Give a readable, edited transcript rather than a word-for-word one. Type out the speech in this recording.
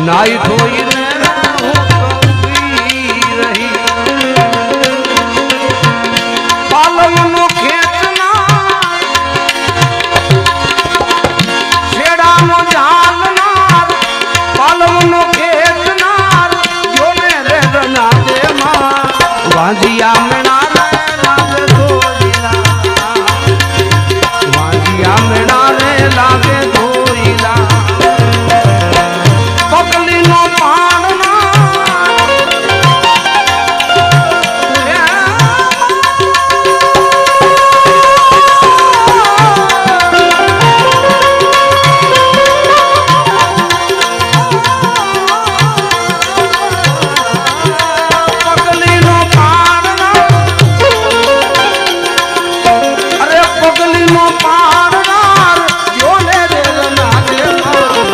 નાઈ ધોઈને પાલવનો ખેંચનાર છેડાનો જાલનાર પાલવનો ખેંચનાર જોને રે રનાદેમાં વાંધિયા મેણા